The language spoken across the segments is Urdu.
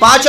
5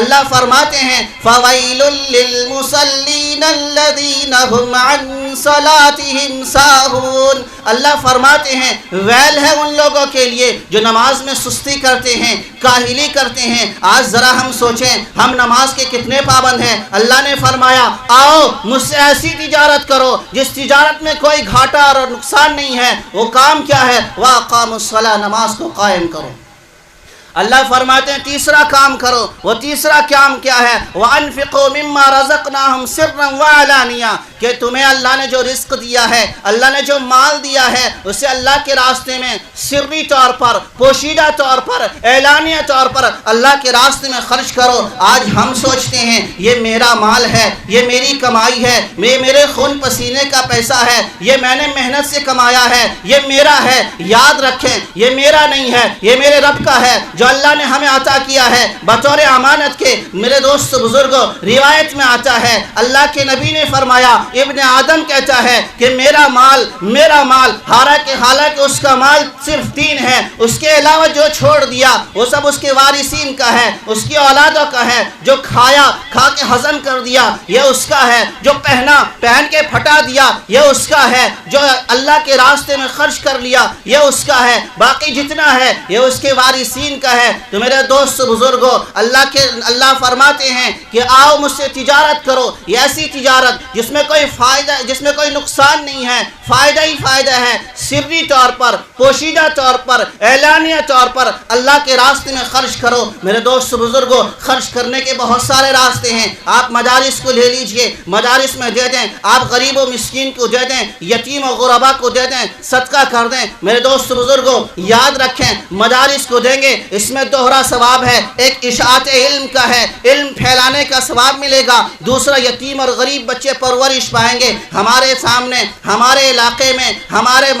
اللہ فرماتے ہیں فَوَيْلٌ لِّلْمُصَلِّينَ الَّذِينَ هُمْ عَنْ صَلَاتِهِمْ سَاهُونَ، اللہ فرماتے ہیں ویل ہے ان لوگوں کے لیے جو نماز میں سستی کرتے ہیں، کاہلی کرتے ہیں۔ آج ذرا ہم سوچیں ہم نماز کے کتنے پابند ہیں۔ اللہ نے فرمایا آؤ مجھ سے ایسی تجارت کرو جس تجارت میں کوئی گھاٹا اور نقصان نہیں ہے۔ وہ کام کیا ہے؟ وَأَقَامُوا الصَّلَاةَ، نماز کو قائم کرو۔ اللہ فرماتے ہیں تیسرا کام کرو، وہ تیسرا کام کیا ہے؟ وَأَنفِقُوا مِمَّا رَزَقْنَاهُمْ سِرًّا وَعَلَانِيَةً، کہ تمہیں اللہ نے جو رزق دیا ہے، اللہ نے جو مال دیا ہے، اسے اللہ کے راستے میں سری طور پر، پوشیدہ طور پر، اعلانیہ طور پر اللہ کے راستے میں خرچ کرو۔ آج ہم سوچتے ہیں یہ میرا مال ہے، یہ میری کمائی ہے، یہ میرے خون پسینے کا پیسہ ہے، یہ میں نے محنت سے کمایا ہے، یہ میرا ہے۔ یاد رکھیں یہ میرا نہیں ہے، یہ میرے رب کا ہے جو اللہ نے ہمیں عطا کیا ہے بطور امانت کے۔ میرے دوست بزرگوں، روایت میں آتا ہے اللہ کے نبی نے فرمایا ابن آدم کہتا ہے کہ میرا مال حالانکہ اس کا مال صرف 3 ہے، اس کے علاوہ جو چھوڑ دیا وہ سب اس کے وارثین کا ہے، اس کی اولادوں کا ہے۔ جو کھا کے ہضم کر دیا یہ اس کا ہے، جو پہن کے پھٹا دیا یہ اس کا ہے، جو اللہ کے راستے میں خرچ کر لیا یہ اس کا ہے، باقی جتنا ہے یہ اس کے وارثین کا ہے۔ تو میرے دوست بزرگوں، اللہ فرماتے ہیں کہ آؤ مجھ سے تجارت کرو، یہ ایسی تجارت جس میں کوئی نقصان نہیں ہے، فائدہ ہی فائدہ ہے، سری طور پر، پوشیدہ طور پر، اعلانیہ طور پر اللہ کے راستے میں خرچ کرو۔ میرے دوست بزرگوں، خرچ کرنے کے بہت سارے راستے ہیں۔ آپ مدارس کو لے لیجئے، مدارس میں دے دیں، آپ غریب و مسکین کو دے دیں، یتیم و غربا کو دے دیں، صدقہ کر دیں۔ میرے دوست بزرگوں یاد رکھیں مدارس کو دیں گے اس میں دوہرا ثواب ہے، ایک اشاعت علم کا ہے، علم پھیلانے کا ثواب ملے گا، دوسرا یتیم اور غریب بچے پرورش پائیں گے۔ ہمارے سامنے، ہمارے علاقے میں، ہمارے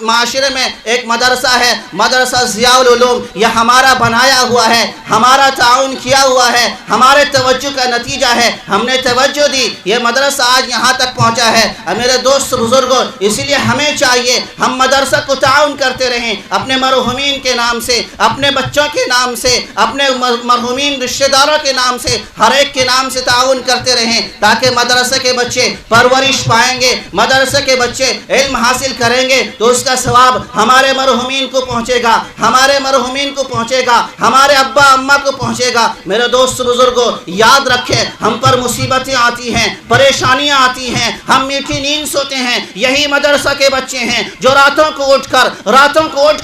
معاشرے میں ایک مدرسہ ہے، مدرسہ ضیاء العلوم، یہ ہمارا بنایا ہوا ہے، ہمارا تعاون کیا ہوا ہے، ہمارے توجہ کا نتیجہ ہے، ہم نے توجہ دی، یہ مدرسہ آج یہاں تک پہنچا ہے۔ میرے دوست بزرگوں، اسی لیے ہمیں چاہیے ہم مدرسہ کو تعاون کرتے رہیں، اپنے مرحومین کے نام سے، اپنے بچوں کے نام سے، اپنے مرحومین رشتہ داروں کے نام سے، ہر ایک کے نام سے تعاون کرتے رہیں تاکہ مدرسے کے بچے پرورش پائیں گے، مدرسے کے بچے علم حاصل کریں گے تو اس کا ثواب ہمارے مرحومین کو پہنچے گا، ہمارے مرحومین کو پہنچے گا، ہمارے ابا اماں کو پہنچے گا۔ میرے دوست بزرگوں یاد رکھیں ہم پر مصیبتیں آتی ہیں، پریشانیاں آتی ہیں، ہم میٹھی نیند سوتے ہیں، یہی مدرسہ کے بچے ہیں جو راتوں کو اٹھ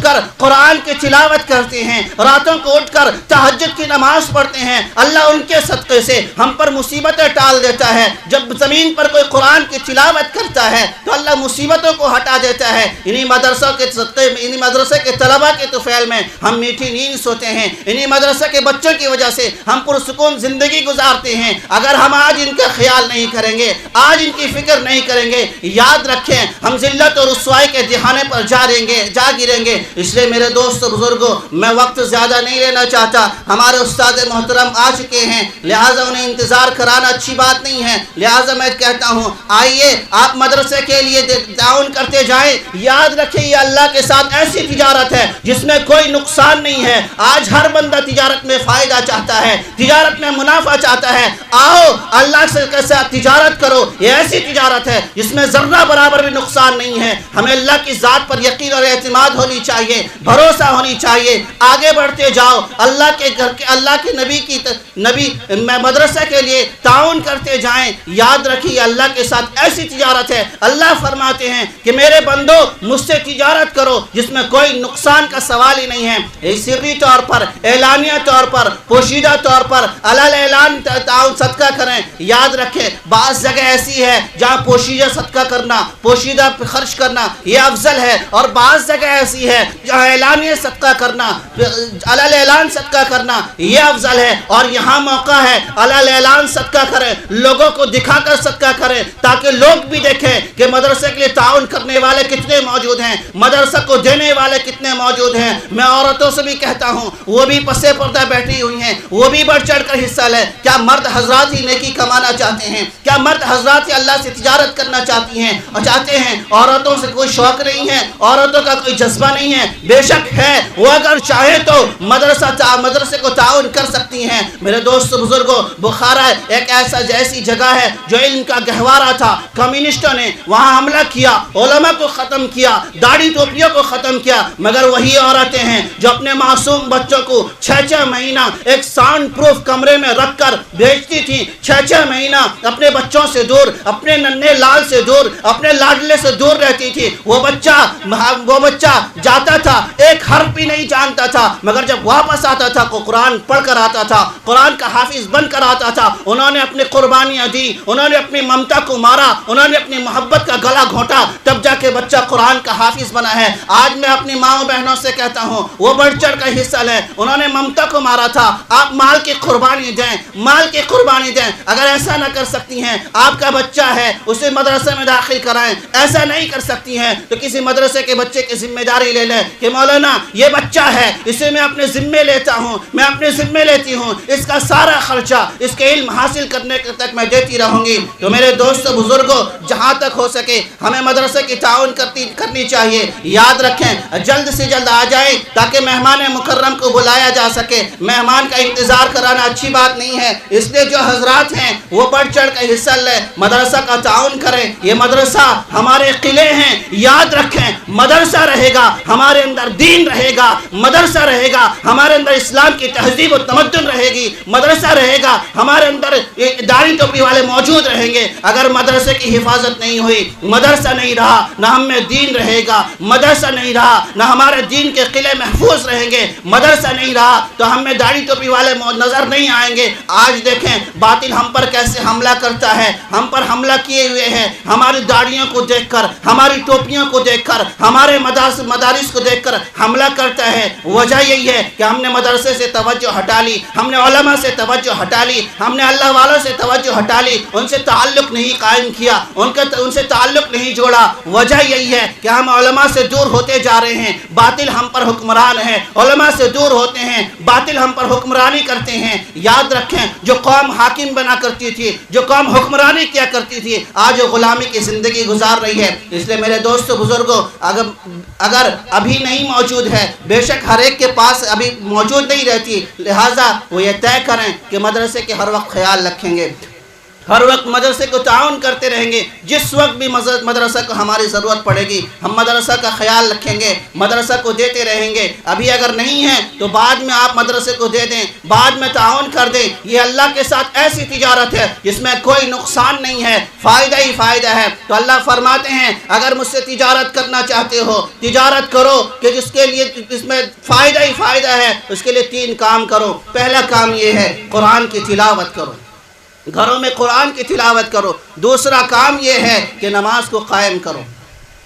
کر قرآن کی تلاوت کرتے ہیں، راتوں کو اٹھ کر تہجد کی نماز پڑھتے ہیں۔ اللہ ان کے صدقے سے ہم پر مصیبتیں ٹال دیتا ہے۔ جب زمین پر کوئی قرآن کی تلاوت کرتا ہے تو اللہ مصیبتوں کو ہٹا دیتا ہے۔ انہی مدرسوں کے صدقے میں، انہی مدرسے کے طلباء کے طفیل میں ہم میٹھی نیند سوتے ہیں، انہی مدرسے کے بچوں کی وجہ سے ہم پرسکون زندگی گزارتے ہیں۔ اگر ہم آج ان کا خیال نہیں کریں گے، آج ان کی فکر نہیں کریں گے، یاد رکھیں ہم ذلت اور رسوائی کے دہانے پر جا گریں گے۔ اس لیے میرے دوست بزرگوں میں وقت زیادہ نہیں لینا چاہتا، ہمارے استاد محترم آ چکے ہیں، لہٰذا انہیں انتظار کرانا اچھی بات نہیں ہے، لہٰذا میں کہتا ہوں آئیے آپ مدرسے کے لیے تعاون کرتے جائیں۔ یاد رکھیں یہ اللہ کے ساتھ ایسی تجارت ہے جس میں کوئی نقصان نہیں ہے۔ آج ہر بندہ تجارت میں فائدہ چاہتا ہے، تجارت میں منافع چاہتا ہے، آؤ اللہ کے ساتھ تجارت کرو۔ یہ ایسی تجارت ہے جس میں ذرہ برابر بھی نقصان نہیں ہے۔ ہمیں اللہ کی ذات پر یقین اور اعتماد ہونی چاہیے، بھروسہ ہونی چاہیے، آگے بڑھتے جاؤ، اللہ کے گھر کے، اللہ کے نبی مدرسہ کے لیے تعاون کرتے جائیں۔ یاد رکھیے اللہ کے ساتھ ایسی تجارت ہے، اللہ فرماتے ہیں کہ میرے بندو مجھ سے تجارت کرو جس میں کوئی نقصان کا سوال ہی نہیں ہے۔ سری طور پر، اعلانیہ طور پر، پوشیدہ طور پر علل اعلان تعاون صدقہ کریں۔ یاد رکھیں بعض جگہ ایسی ہے جہاں پوشیدہ صدقہ کرنا، پوشیدہ خرچ کرنا یہ افضل ہے، اور بعض جگہ ایسی ہے جہاں اعلانیہ صدقہ کرنا، علل اعلان صدقہ کرنا یہ افضل ہے۔ اور یہاں موقع ہے علل اعلان صدقہ کریں، لوگوں کو دکھا کر صدقہ کریں تاکہ کے لوگ بھی دیکھیں کہ مدرسے کے لیے تعاون کرنے والے کتنے موجود ہیں، مدرسہ کو دینے والے کتنے موجود ہیں۔ میں عورتوں سے بھی کہتا ہوں، وہ بھی پسے پردہ بیٹھی ہوئی ہیں، وہ بھی بڑھ چڑھ کر حصہ لیں۔ کیا مرد حضرات ہی نیکی کمانا چاہتے ہیں؟ کیا مرد حضرات ہی اللہ سے تجارت کرنا چاہتی ہیں اور چاہتے ہیں؟ عورتوں سے کوئی شوق نہیں ہے، عورتوں کا کوئی جذبہ نہیں ہے؟ بے شک ہے، وہ اگر چاہے تو مدرسے کو تعاون کر سکتی ہیں۔ میرے دوست بزرگوں، بخارا ایک ایسی جگہ ہے جو علم کا گہوارہ تھا۔ کمیونسٹوں نے وہاں حملہ کیا، علماء کو ختم کیا، داڑھی ٹوپیوں کو ختم کیا، مگر وہی عورتیں ہیں جو اپنے معصوم بچوں کو 6 مہینہ ایک ساؤنڈ پروف کمرے میں رکھ کر بھیجتی تھی۔ 6 مہینہ اپنے بچوں سے دور، اپنے ننھے لال سے دور، اپنے لاڈلے سے دور رہتی تھی۔ وہ بچہ جاتا تھا، ایک حرف بھی نہیں جانتا تھا، مگر جب واپس آتا تھا وہ قرآن پڑھ کر آتا تھا، قرآن کا حافظ بن کر آتا تھا۔ انہوں نے اپنی قربانیاں دی، انہوں نے اپنی ممتا کو مارا، انہوں نے اپنی محبت کا گلا گھونٹا، تب جا کے بچہ قرآن کا حافظ بنا ہے۔ آج میں اپنی ماں بہنوں سے کہتا ہوں، وہ بڑھ چڑھ کر حصہ لیں۔ انہوں نے ممتا کو مارا تھا، آپ مال کی قربانی دیں، مال کی قربانی دیں۔ اگر ایسا نہ کر سکتی ہیں، آپ کا بچہ ہے، اسے مدرسے میں داخل کرائیں۔ ایسا نہیں کر سکتی ہیں تو کسی مدرسے کے بچے کی ذمہ داری لے لیں کہ مولانا یہ بچہ ہے، اسے میں اپنے ذمے لیتا ہوں، میں اپنے ذمے لیتی ہوں، اس کا سارا خرچہ اس کے علم حاصل کرنے تک میں دیتی رہوں گی۔ تو میرے دوست بزرگوں، جہاں تک ہو سکے ہمیں مدرسے کی تعاون کرنی چاہیے۔ یاد رکھیں، جلد سے جلد آ جائیں تاکہ مہمان مکرم کو بلایا جا سکے۔ مہمان کا انتظار کرانا اچھی بات نہیں ہے، اس لیے جو حضرات ہیں وہ بڑھ چڑھ کر حصہ لیں، مدرسہ کا تعاون کریں۔ یہ مدرسہ ہمارے قلعے ہیں، یاد رکھیں، مدرسہ رہے گا ہمارے اندر دین رہے گا، مدرسہ رہے گا ہمارے اندر اسلام کی تہذیب و تمدن رہے گی، مدرسہ رہے گا ہمارے اندر داڑھی ٹوپی والے موجود رہیں گے۔ اگر مدرسے کی حفاظت نہیں ہوئی، مدرسہ نہیں رہا، نہ ہم میں دین رہے گا، مدرسہ نہیں رہا نہ ہمارے دین کے قلعے محفوظ رہیں گے، مدرسہ نہیں رہا تو ہم میں داڑھی ٹوپی والے نظر نہیں آئیں گے۔ آج دیکھیں باطل ہم پر کیسے حملہ کرتا ہے، ہم پر حملہ کیے ہوئے ہیں، ہماری داڑھیوں کو دیکھ کر، ہماری ٹوپیوں کو دیکھ کر، ہمارے مدارس کو دیکھ کر حملہ کرتا ہے۔ وجہ یہی ہے کہ ہم نے مدرسے سے توجہ ہٹا لی، ہم نے علماء سے توجہ ہٹا لی، ہم نے اللہ والوں سے توجہ ہٹا لی، ان سے تعلق نہیں قائم کیا، ان سے تعلق نہیں جوڑا۔ وجہ یہی ہے کہ ہم علماء سے دور ہوتے جا رہے ہیں، باطل ہم پر حکمران ہے، علماء سے دور ہوتے ہیں، باطل ہم پر حکمرانی کرتے ہیں۔ یاد رکھیں، جو قوم حاکم بنا کرتی تھی، جو قوم حکمرانی کیا کرتی تھی، آج وہ غلامی کی زندگی گزار رہی ہے۔ اس لیے میرے دوستو بزرگوں، اگر ابھی نہیں موجود ہے، بے شک ہر ایک کے پاس ابھی موجود نہیں رہتی، لہٰذا وہ یہ طے کریں کہ مدرسے کے ہر وقت خیال رکھیں گے، ہر وقت مدرسے کو تعاون کرتے رہیں گے۔ جس وقت بھی مدرسہ کو ہماری ضرورت پڑے گی، ہم مدرسہ کا خیال رکھیں گے، مدرسہ کو دیتے رہیں گے۔ ابھی اگر نہیں ہے تو بعد میں آپ مدرسے کو دے دیں، بعد میں تعاون کر دیں۔ یہ اللہ کے ساتھ ایسی تجارت ہے جس میں کوئی نقصان نہیں ہے، فائدہ ہی فائدہ ہے۔ تو اللہ فرماتے ہیں اگر مجھ سے تجارت کرنا چاہتے ہو، تجارت کرو کہ جس کے لیے اس میں فائدہ ہی فائدہ ہے، اس کے لیے 3 کام کرو۔ پہلا کام یہ ہے قرآن کی تلاوت کرو، گھروں میں قرآن کی تلاوت کرو۔ دوسرا کام یہ ہے کہ نماز کو قائم کرو۔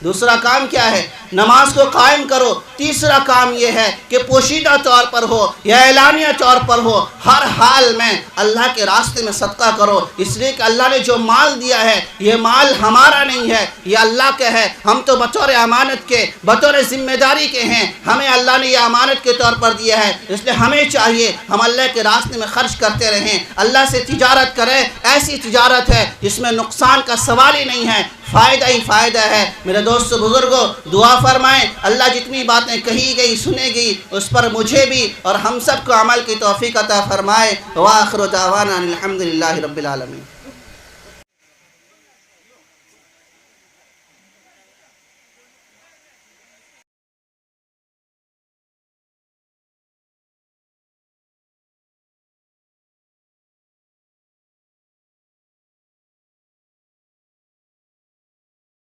دوسرا کام کیا ہے؟ نماز کو قائم کرو۔ تیسرا کام یہ ہے کہ پوشیدہ طور پر ہو یا اعلانیہ طور پر ہو، ہر حال میں اللہ کے راستے میں صدقہ کرو، اس لیے کہ اللہ نے جو مال دیا ہے یہ مال ہمارا نہیں ہے، یہ اللہ کا ہے۔ ہم تو بطور امانت کے، بطور ذمہ داری کے ہیں، ہمیں اللہ نے یہ امانت کے طور پر دیا ہے، اس لیے ہمیں چاہیے ہم اللہ کے راستے میں خرچ کرتے رہیں، اللہ سے تجارت کریں۔ ایسی تجارت ہے جس میں نقصان کا سوال ہی نہیں ہے، فائدہ ہی فائدہ ہے۔ میرے دوست بزرگوں، دعا فرمائیں اللہ جتنی باتیں کہی گئی سنے گئی اس پر مجھے بھی اور ہم سب کو عمل کی توفیق عطا فرمائے۔ وآخر دعوانا الحمدللہ رب العالمین۔